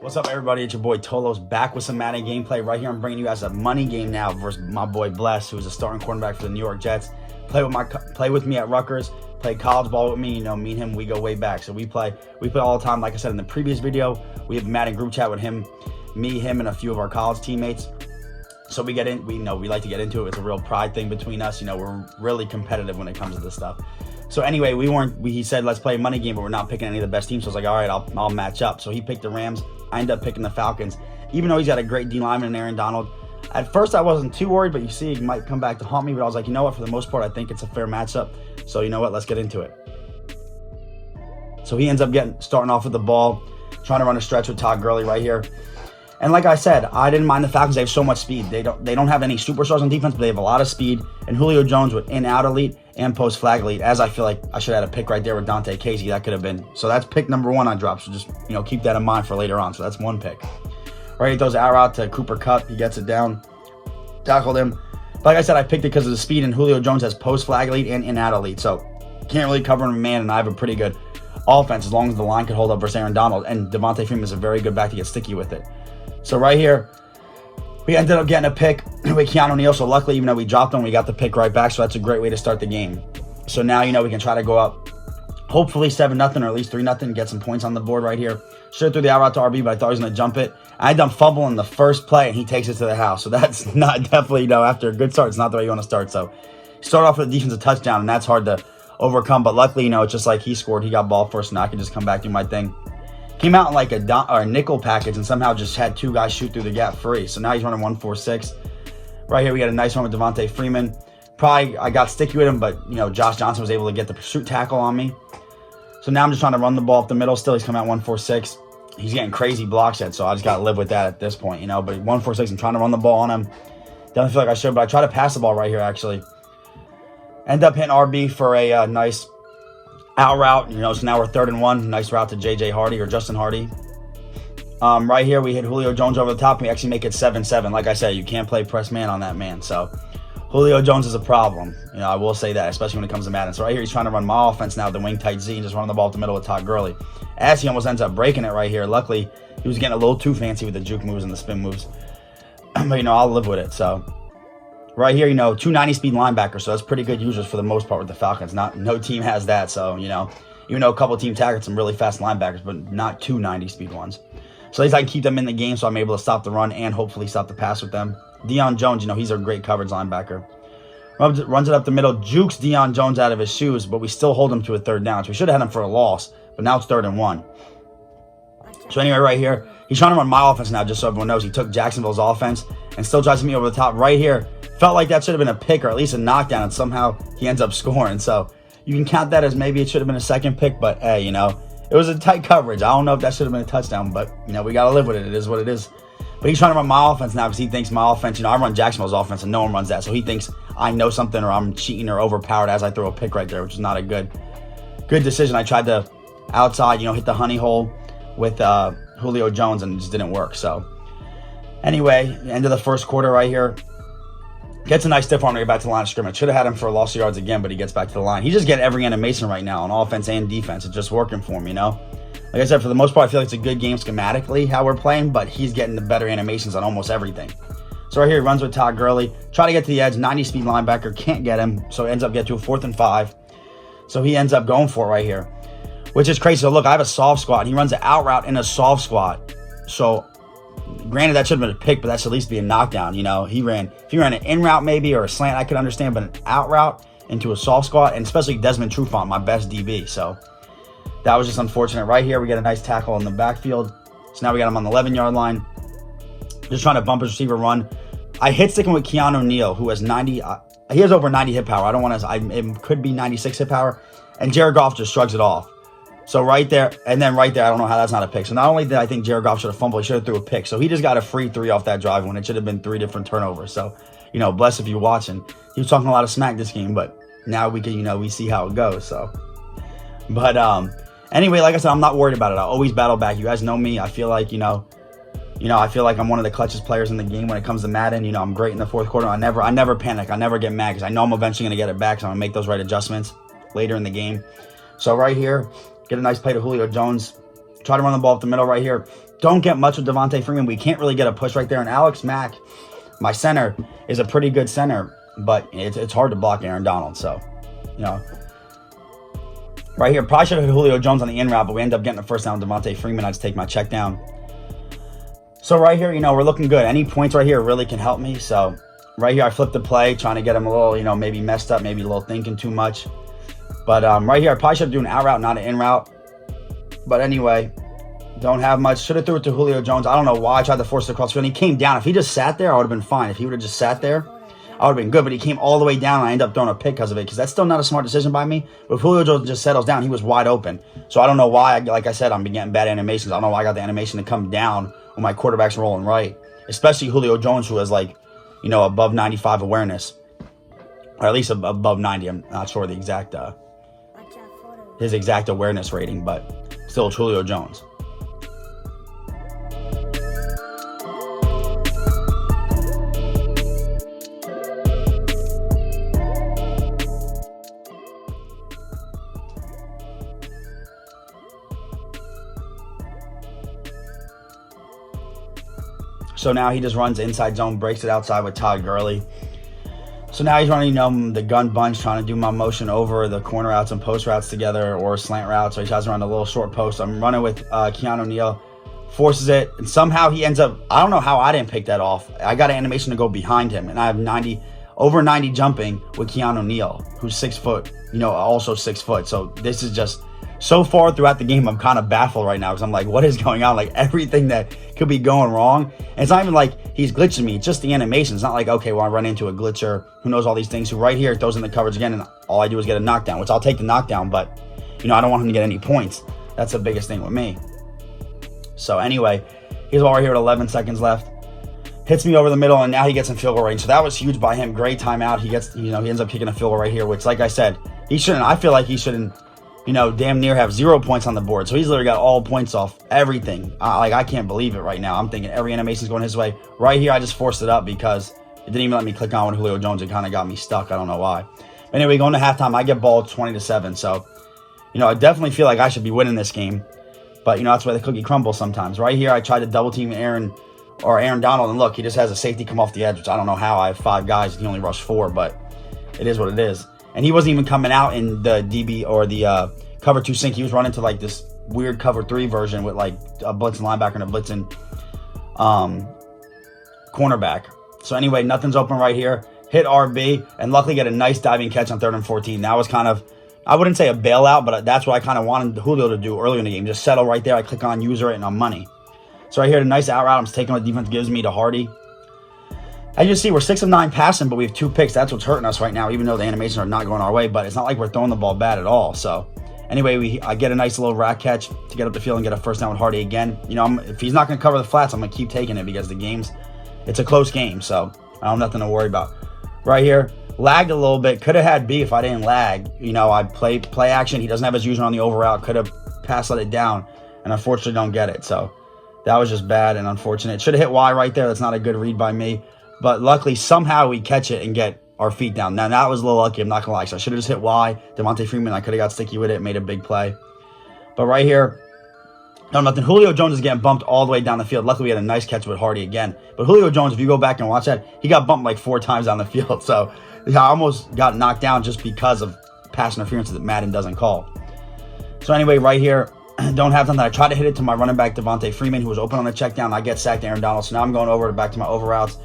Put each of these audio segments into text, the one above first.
What's up, everybody? It's your boy Tolos back with some Madden gameplay. Right here, I'm bringing you guys a money game now versus my boy Bless, who's a starting quarterback for the New York Jets. Play with me at Rutgers. Play college ball with me. You know, me and him, we go way back. So we play all the time. Like I said in the previous video, we have a Madden group chat with him, and a few of our college teammates. So we like to get into it. It's a real pride thing between us. You know, we're really competitive when it comes to this stuff. So anyway, he said, let's play a money game, but we're not picking any of the best teams. So I was like, all right, I'll match up. So he picked the Rams. I ended up picking the Falcons, even though he's got a great D lineman in Aaron Donald. At first, I wasn't too worried, but you see, he might come back to haunt me. But I was like, you know what? For the most part, I think it's a fair matchup. So you know what? Let's get into it. So he ends up starting off with the ball, trying to run a stretch with Todd Gurley right here. And like I said, I didn't mind the Falcons. They have so much speed. They don't have any superstars on defense, but they have a lot of speed. And Julio Jones with in-out elite and post-flag elite, as I feel like I should have had a pick right there with Dante Casey. That could have been. So that's pick number 1 I dropped. So just, keep that in mind for later on. So that's one pick. Right, he throws an out to Cooper Kupp. He gets it down. Tackled him. But like I said, I picked it because of the speed, and Julio Jones has post-flag elite and in-out elite. So can't really cover him, man, and I have a pretty good offense as long as the line can hold up versus Aaron Donald. And Devontae Freeman is a very good back to get sticky with it. So right here, we ended up getting a pick with Keanu Neal. So luckily, even though we dropped him, we got the pick right back. So that's a great way to start the game. So now, we can try to go up, hopefully 7-0 or at least 3-0, get some points on the board right here. Should have threw the out route to RB, but I thought he was going to jump it. I done fumbling the first play, and he takes it to the house. So that's not definitely, after a good start, it's not the way you want to start. So start off with a defensive touchdown, and that's hard to overcome. But luckily, it's just like he scored. He got ball first, and I can just come back, do my thing. Came out in like a nickel package and somehow just had 2 guys shoot through the gap free. So now he's running 1-4-6. Right here, we got a nice one with Devontae Freeman. Probably I got sticky with him, but, Josh Johnson was able to get the pursuit tackle on me. So now I'm just trying to run the ball up the middle. Still, he's coming out 1-4-6. He's getting crazy blocks yet, so I just got to live with that at this point, But 1-4-6, I'm trying to run the ball on him. Doesn't feel like I should, but I try to pass the ball right here, actually. End up hitting RB for a nice out route, so now we're 3rd and 1. Nice route to J.J. Hardy or Justin Hardy. Right here, we hit Julio Jones over the top, and we actually make it 7-7. Like I said, you can't play press man on that man. So Julio Jones is a problem. I will say that, especially when it comes to Madden. So right here, he's trying to run my offense now, the wing tight Z, and just running the ball up the middle with Todd Gurley. As he almost ends up breaking it right here. Luckily, he was getting a little too fancy with the juke moves and the spin moves. But, I'll live with it. So right here, 290 speed linebackers, so that's pretty good users for the most part with the Falcons. No team has that, so, even though a couple of teams target some really fast linebackers, but not 290 speed ones. So at least I can keep them in the game, so I'm able to stop the run and hopefully stop the pass with them. Deion Jones, he's a great coverage linebacker. Runs it up the middle, jukes Deion Jones out of his shoes, but we still hold him to a 3rd down. So we should have had him for a loss, but now it's 3rd and 1. So anyway, right here, he's trying to run my offense now, just so everyone knows. He took Jacksonville's offense and still tries to me over the top right here. Felt like that should have been a pick or at least a knockdown, and somehow he ends up scoring. So you can count that as maybe it should have been a 2nd pick, but hey, it was a tight coverage. I don't know if that should have been a touchdown, but, we got to live with it. It is what it is. But he's trying to run my offense now because he thinks my offense, I run Jacksonville's offense and no one runs that. So he thinks I know something or I'm cheating or overpowered as I throw a pick right there, which is not a good decision. I tried to outside, hit the honey hole with Julio Jones and it just didn't work. So anyway, end of the first quarter right here. Gets a nice stiff arm to get back to the line of scrimmage. Should have had him for a loss of yards again, but he gets back to the line. He just get every animation right now on offense and defense. It's just working for him, Like I said, for the most part, I feel like it's a good game schematically how we're playing, but he's getting the better animations on almost everything. So right here, he runs with Todd Gurley. Try to get to the edge. 90 speed linebacker. Can't get him. So it ends up getting to a 4th and 5. So he ends up going for it right here, which is crazy. So look, I have a soft squat. He runs an out route in a soft squat. So granted, that should have been a pick, but that should at least be a knockdown. If he ran an in route maybe or a slant, I could understand, but an out route into a soft squat, and especially Desmond Trufant, my best DB. So that was just unfortunate. Right here, we get a nice tackle in the backfield. So now we got him on the 11-yard line. Just trying to bump his receiver run. I hit sticking with Keanu Neal, who has 90. He has over 90 hit power. I don't want to. It could be 96 hit power. And Jared Goff just shrugs it off. So right there, and then right there, I don't know how that's not a pick. So not only did I think Jared Goff should have fumbled, he should have threw a pick. So he just got a free 3 off that drive when it should have been 3 different turnovers. So, bless if you're watching. He was talking a lot of smack this game, but now we can, we see how it goes. So, but anyway, like I said, I'm not worried about it. I always battle back. You guys know me. I feel like, I feel like I'm one of the clutchest players in the game when it comes to Madden. I'm great in the 4th quarter. I never panic. I never get mad because I know I'm eventually going to get it back. So I'm going to make those right adjustments later in the game. So right here, get a nice play to Julio Jones. Try to run the ball up the middle right here. don't get much with Devontae Freeman. We can't really get a push right there. And Alex Mack, my center, is a pretty good center, but it's hard to block Aaron Donald. So, you know, right here, probably should have hit Julio Jones on the in route, but we end up getting the first down with Devontae Freeman. I just take my check down. So right here, you know, we're looking good. Any points right here really can help me. So right here, I flipped the play, trying to get him a little, you know, maybe messed up, maybe a little thinking too much. But right here, I probably should have done an out route, not an in route. But anyway, don't have much. Should have threw it to Julio Jones. I don't know why I tried to force it across the field. He came down. If he just sat there, I would have been fine. If he would have just sat there, I would have been good. But he came all the way down, and I ended up throwing a pick because of it, because that's still not a smart decision by me. But if Julio Jones just settles down, he was wide open. So I don't know why. Like I said, I'm getting bad animations. I don't know why I got the animation to come down when my quarterback's rolling right, especially Julio Jones, who has, like, you know, above 95 awareness, or at least above 90. I'm not sure the exact his exact awareness rating, but still it's Julio Jones. So now he just runs inside zone, breaks it outside with Todd Gurley. So now he's running, you know, the gun bunch, trying to do my motion over the corner routes and post routes together, or slant routes. So he tries to run a little short post. I'm running with Keanu Neal, forces it, and somehow he ends up, I don't know how I didn't pick that off. I got an animation to go behind him, and I have over 90 jumping with Keanu Neal, who's 6 foot, you know, also 6 foot. So this is just, so far throughout the game, I'm kind of baffled right now, because I'm like, what is going on? Like, everything that could be going wrong. And it's not even like he's glitching me. It's just the animation. It's not like, okay, well, I run into a glitcher who knows all these things, who right here throws in the coverage again, and all I do is get a knockdown, which I'll take the knockdown, but, you know, I don't want him to get any points. That's the biggest thing with me. So anyway, he's all right here with 11 seconds left. Hits me over the middle, and now he gets in field goal range. So that was huge by him. Great timeout. He gets, you know, he ends up kicking a field goal right here, which, like I said, he shouldn't. I feel like he shouldn't, you know, damn near have 0 points on the board. So he's literally got all points off everything. Like, I can't believe it right now. I'm thinking every animation's going his way. Right here, I just forced it up because it didn't even let me click on with Julio Jones. It kind of got me stuck. I don't know why. Anyway, going to halftime, I get ball 20-7. So, you know, I definitely feel like I should be winning this game. But, you know, that's why the cookie crumbles sometimes. Right here, I tried to double team Aaron Donald. And look, he just has a safety come off the edge, which I don't know how. I have 5 guys. And he only rushed 4, but it is what it is. And he wasn't even coming out in the DB or the cover 2 sink. He was running to like this weird cover 3 version with like a blitzing linebacker and a blitzing cornerback. So anyway, nothing's open right here. Hit RB, and luckily get a nice diving catch on 3rd and 14. That was kind of, I wouldn't say a bailout, but that's what I kind of wanted Julio to do earlier in the game. Just settle right there. I click on user it, and I'm money. So right here, the nice out route. I'm just taking what the defense gives me to Hardy. As you see, we're 6 of 9 passing, but we have 2 picks. That's what's hurting us right now, even though the animations are not going our way. But it's not like we're throwing the ball bad at all. So anyway, I get a nice little rack catch to get up the field and get a first down with Hardy again. You know, if he's not going to cover the flats, I'm going to keep taking it, because it's a close game. So I have nothing to worry about. Right here, lagged a little bit. Could have had B if I didn't lag. You know, I play action. He doesn't have his user on the over route. Could have let it down, and unfortunately don't get it. So that was just bad and unfortunate. Should have hit Y right there. That's not a good read by me. But luckily, somehow we catch it and get our feet down. Now, that was a little lucky. I'm not going to lie. So I should have just hit Y. Devontae Freeman, I could have got sticky with it, made a big play. But right here, no, nothing. Julio Jones is getting bumped all the way down the field. Luckily, we had a nice catch with Hardy again. But Julio Jones, if you go back and watch that, he got bumped like 4 times down the field. So I almost got knocked down just because of pass interference that Madden doesn't call. So anyway, right here, don't have something. I tried to hit it to my running back, Devontae Freeman, who was open on the check down. I get sacked to Aaron Donald. So now I'm going over back to my over routes.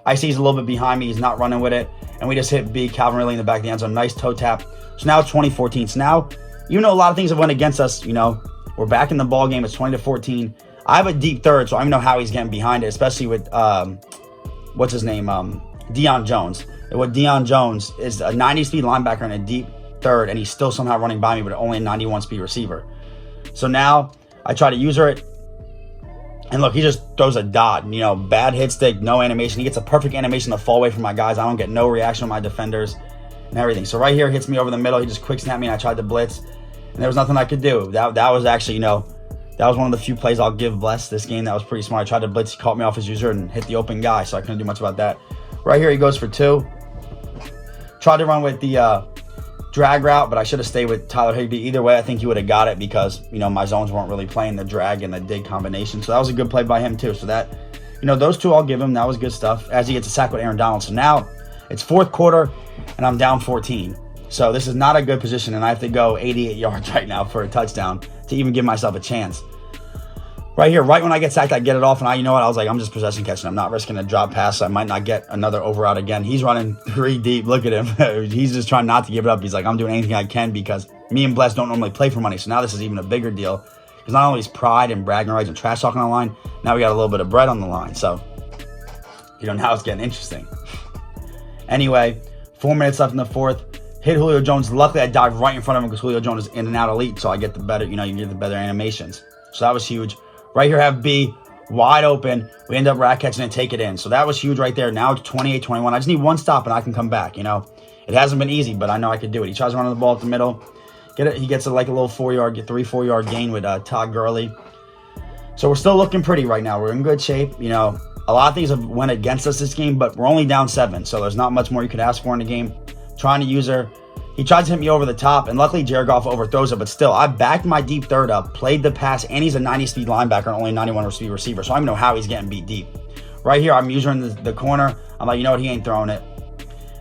I see he's a little bit behind me. He's not running with it. And we just hit B, Calvin Ridley in the back of the end zone. Nice toe tap. So now it's 20-14. So now, even though a lot of things have went against us, you know, we're back in the ball game. It's 20-14. I have a deep third, so I don't know how he's getting behind it, especially with, what's his name? Deion Jones. What Deion Jones is a 90-speed linebacker and a deep third, and he's still somehow running by me, but only a 91-speed receiver. So now I try to user it. And look, he just throws a dot, you know, bad hit stick, no animation. He gets a perfect animation to fall away from my guys. I don't get no reaction from my defenders and everything. So right here, hits me over the middle. He just quick snapped me, and I tried to blitz, and there was nothing I could do. That was actually, you know, that was one of the few plays I'll give Bless this game. That was pretty smart. I tried to blitz, he caught me off his user and hit the open guy, so I couldn't do much about that. Right here, he goes for 2. Tried to run with the drag route, but I should have stayed with Tyler Higbee. Either way, I think he would have got it because, my zones weren't really playing the drag and the dig combination. So that was a good play by him too. So that, those two I'll give him. That was good stuff as he gets a sack with Aaron Donald. So now it's fourth quarter and I'm down 14. So this is not a good position and I have to go 88 yards right now for a touchdown to even give myself a chance. Right here, right when I get sacked, I get it off, and I was like, I'm just possession catching. I'm not risking a drop pass. I might not get another over out again. He's running 3 deep. Look at him. He's just trying not to give it up. He's like, I'm doing anything I can because me and Bless don't normally play for money. So now this is even a bigger deal because not only is pride and bragging rights and trash talking on the line, now we got a little bit of bread on the line. So, now it's getting interesting. Anyway, 4 minutes left in the fourth. Hit Julio Jones. Luckily, I dived right in front of him because Julio Jones is in and out elite, so I get the better, you get the better animations. So that was huge. Right here, have B wide open. We end up rat catching and take it in. So that was huge right there. Now it's 28-21. I just need one stop and I can come back. It hasn't been easy, but I know I could do it. He tries running the ball up the middle. He gets a little 4 yard gain with Todd Gurley. So we're still looking pretty right now. We're in good shape. A lot of things have went against us this game, but we're only down 7. So there's not much more you could ask for in the game. Trying to use her. He tried to hit me over the top, and luckily Jared Goff overthrows it, but still, I backed my deep third up, played the pass, and he's a 90-speed linebacker and only 91-speed receiver, so I don't even know how he's getting beat deep. Right here, I'm using the corner. I'm like, he ain't throwing it.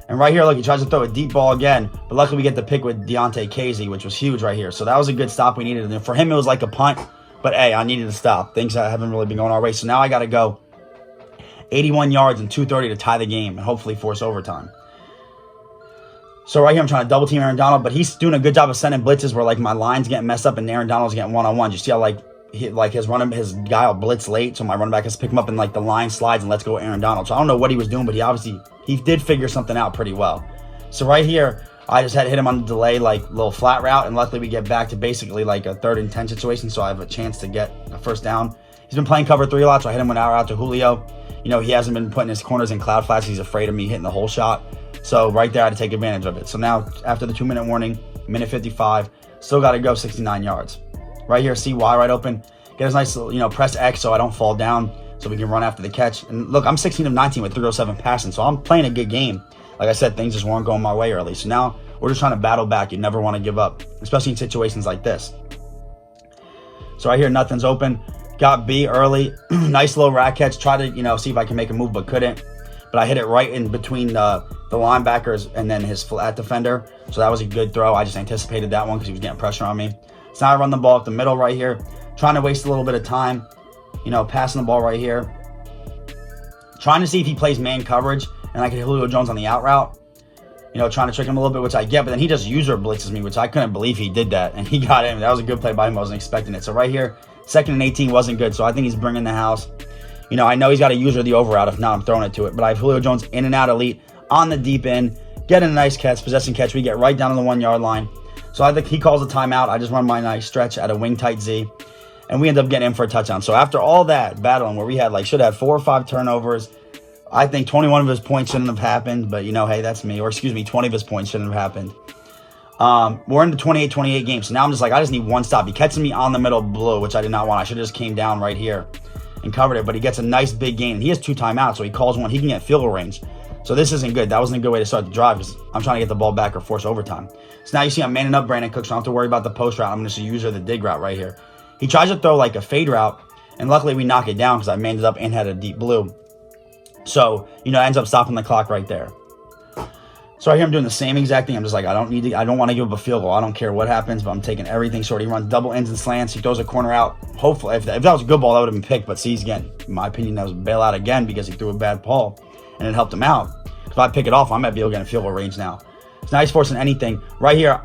And right here, look, he tries to throw a deep ball again, but luckily we get the pick with Deontay Casey, which was huge right here. So that was a good stop we needed. And for him, it was like a punt, but hey, I needed to stop. Things that haven't really been going our way, so now I got to go 81 yards and 2:30 to tie the game and hopefully force overtime. So right here, I'm trying to double team Aaron Donald, but he's doing a good job of sending blitzes where my line's getting messed up and Aaron Donald's getting one-on-one. You see how his guy will blitz late, so my running back has to pick him up and the line slides and let's go Aaron Donald. So I don't know what he was doing, but he did figure something out pretty well. So right here, I just had to hit him on the delay, little flat route, and luckily we get back to basically a 3rd and 10 situation, so I have a chance to get a first down. He's been playing cover 3 a lot, so I hit him when out to Julio. He hasn't been putting his corners in cloud flats. He's afraid of me hitting the whole shot. So right there, I had to take advantage of it. So now, after the 2-minute warning, minute 55, still got to go 69 yards. Right here, see Y right open. Get a nice, press X so I don't fall down so we can run after the catch. And look, I'm 16 of 19 with 307 passing, so I'm playing a good game. Like I said, things just weren't going my way early. So now we're just trying to battle back. You never want to give up, especially in situations like this. So right here, nothing's open. Got B early. Nice little rat catch. Try to, see if I can make a move, but couldn't. But I hit it right in between the linebackers and then his flat defender. So that was a good throw. I just anticipated that one because he was getting pressure on me. So now I run the ball up the middle right here. Trying to waste a little bit of time. Passing the ball right here. Trying to see if he plays man coverage and I can hit Julio Jones on the out route. Trying to trick him a little bit, which I get. But then he just user blitzes me, which I couldn't believe he did that. And he got him. That was a good play by him. I wasn't expecting it. So right here, 2nd and 18 wasn't good. So I think he's bringing the house. I know he's got to use the over out. If not, I'm throwing it to it. But I have Julio Jones in and out elite on the deep end. Getting a nice catch, possession catch. We get right down to the 1 yard line. So I think he calls a timeout. I just run my nice stretch at a wing tight Z. And we end up getting in for a touchdown. So after all that battling where we had should have 4 or 5 turnovers, I think 21 of his points shouldn't have happened. But, hey, that's me. Or, 20 of his points shouldn't have happened. We're in the 28-28 game. So now I'm just I just need one stop. He catches me on the middle blue, which I did not want. I should have just came down right here and covered it. But he gets a nice big gain. He has 2 timeouts, so he calls one. He can get field goal range. So this isn't good. That wasn't a good way to start the drive because I'm trying to get the ball back or force overtime. So now you see I'm manning up Brandon Cooks. So I don't have to worry about the post route. I'm going to use the dig route right here. He tries to throw a fade route, and luckily we knock it down because I manned it up and had a deep blue. So, ends up stopping the clock right there. So right here I'm doing the same exact thing. I'm just I don't want to give up a field goal. I don't care what happens, but I'm taking everything short. He runs double ends and slants. He throws a corner out. Hopefully, if that was a good ball, that would have been picked. But see, he's getting, in my opinion, that was a bailout again because he threw a bad ball, and it helped him out. If I pick it off, I might be able to get a field goal range now. So now he's forcing anything. Right here,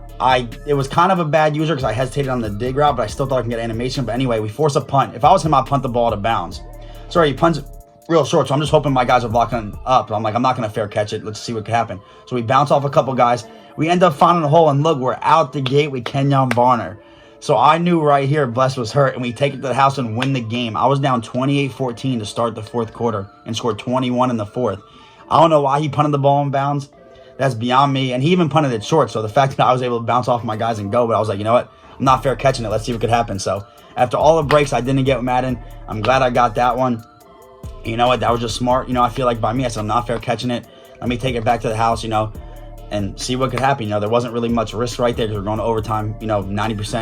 it was kind of a bad user because I hesitated on the dig route, but I still thought I can get animation. But anyway, we force a punt. If I was him, I'd punt the ball out of bounds. Sorry, he punts real short, so I'm just hoping my guys are blocking up. I'm I'm not going to fair catch it. Let's see what could happen. So we bounce off a couple guys. We end up finding a hole, and look, we're out the gate with Kenyon Barner. So I knew right here Bless was hurt, and we take it to the house and win the game. I was down 28-14 to start the 4th quarter and scored 21 in the 4th. I don't know why he punted the ball in bounds. That's beyond me. And he even punted it short. So the fact that I was able to bounce off my guys and go, but I was you know what? I'm not fair catching it. Let's see what could happen. So after all the breaks I didn't get with Madden, I'm glad I got that one. You know what? That was just smart. I feel by me, I said I'm not fair catching it. Let me take it back to the house, and see what could happen. There wasn't really much risk right there because we're going to overtime, 90%,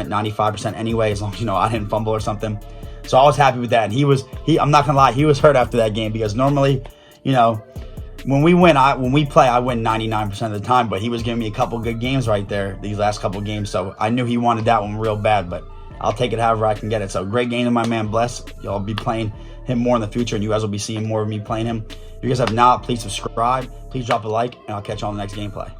95% anyway, as long as, I didn't fumble or something. So I was happy with that. And I'm not going to lie, he was hurt after that game because normally, when we play, I win 99% of the time, but he was giving me a couple good games right there, these last couple games. So I knew he wanted that one real bad, but I'll take it however I can get it. So great game to my man Bless. Y'all be playing him more in the future, and you guys will be seeing more of me playing him. If you guys have not, please subscribe. Please drop a like, and I'll catch you on the next gameplay.